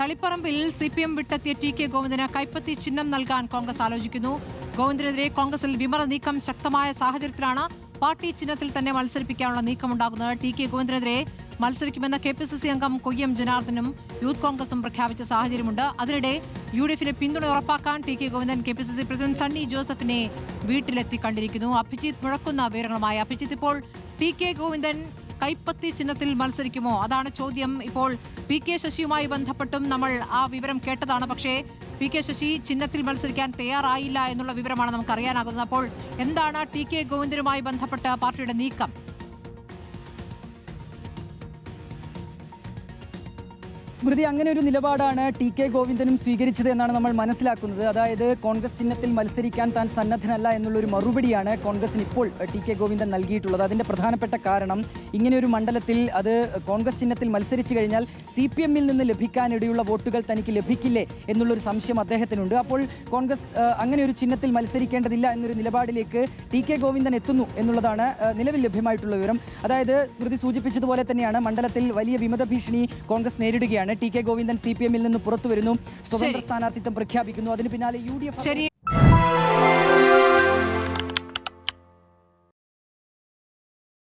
തളിപ്പറമ്പിൽ CPM വിട്ടെത്തിയ TK Govindan കൈപ്പത്തി ചിഹ്നം നൽകാൻ കോൺഗ്രസ് ആലോചിക്കുന്നു. ഗോവിന്ദനെതിരെ കോൺഗ്രസിൽ വിമത നീക്കം ശക്തമായ സാഹചര്യത്തിലാണ് പാർട്ടി ചിഹ്നത്തിൽ തന്നെ മത്സരിപ്പിക്കാനുള്ള നീക്കമുണ്ടാകുന്നത്. TK ഗോവിന്ദനെതിരെ മത്സരിക്കുമെന്ന KPCC അംഗം കൊയ്യം ജനാർദ്ദനും യൂത്ത് കോൺഗ്രസും പ്രഖ്യാപിച്ച സാഹചര്യമുണ്ട്. അതിനിടെ UDFിന് പിന്തുണ ഉറപ്പാക്കാൻ TK Govindan KPCC president Sunny ജോസഫിനെ വീട്ടിലെത്തി കണ്ടിരിക്കുന്നു. അഭിജിത്ത് മുഴക്കുന്ന വിവരങ്ങളുമായി. അഭിജിത്ത്, ഇപ്പോൾ TK ഗോവിന്ദൻ കൈപ്പത്തി ചിഹ്നത്തിൽ മത്സരിക്കുമോ? അതാണ് ചോദ്യം. ഇപ്പോൾ PK ശശിയുമായി ബന്ധപ്പെട്ടും നമ്മൾ ആ വിവരം കേട്ടതാണ്. പക്ഷേ PK ശശി ചിഹ്നത്തിൽ മത്സരിക്കാൻ തയ്യാറായില്ല എന്നുള്ള വിവരമാണ് നമുക്ക് അറിയാനാകുന്നത്. അപ്പോൾ എന്താണ് TK ഗോവിന്ദനുമായി ബന്ധപ്പെട്ട് പാർട്ടിയുടെ നീക്കം? സ്മൃതി, അങ്ങനെ ഒരു നിലപാടാണ് TK ഗോവിന്ദനും സ്വീകരിച്ചത് എന്നാണ് നമ്മൾ മനസ്സിലാക്കുന്നത്. അതായത് കോൺഗ്രസ് ചിഹ്നത്തിൽ മത്സരിക്കാൻ താൻ സന്നദ്ധനല്ല എന്നുള്ളൊരു മറുപടിയാണ് കോൺഗ്രസിന് ഇപ്പോൾ TK ഗോവിന്ദൻ നൽകിയിട്ടുള്ളത്. അതിൻ്റെ പ്രധാനപ്പെട്ട കാരണം, ഇങ്ങനെയൊരു മണ്ഡലത്തിൽ അത് കോൺഗ്രസ് ചിഹ്നത്തിൽ മത്സരിച്ചു കഴിഞ്ഞാൽ CPMൽ നിന്ന് ലഭിക്കാനിടയുള്ള വോട്ടുകൾ തനിക്ക് ലഭിക്കില്ലേ എന്നുള്ളൊരു സംശയം അദ്ദേഹത്തിനുണ്ട്. അപ്പോൾ കോൺഗ്രസ് അങ്ങനെ ഒരു ചിഹ്നത്തിൽ മത്സരിക്കേണ്ടതില്ല എന്നൊരു നിലപാടിലേക്ക് TK ഗോവിന്ദൻ എത്തുന്നു എന്നുള്ളതാണ് നിലവിൽ ലഭ്യമായിട്ടുള്ള വിവരം. അതായത് സ്മൃതി സൂചിപ്പിച്ചതുപോലെ തന്നെയാണ്, മണ്ഡലത്തിൽ വലിയ വിമത ഭീഷണി കോൺഗ്രസ് നേരിടുകയാണ്. TK ഗോവിന്ദൻ CPMൽ നിന്ന് പുറത്തു വരുന്നു, സ്വതന്ത്ര സ്ഥാനാർത്ഥിത്വം പ്രഖ്യാപിക്കുന്നു. അതിന് പിന്നാലെ UDF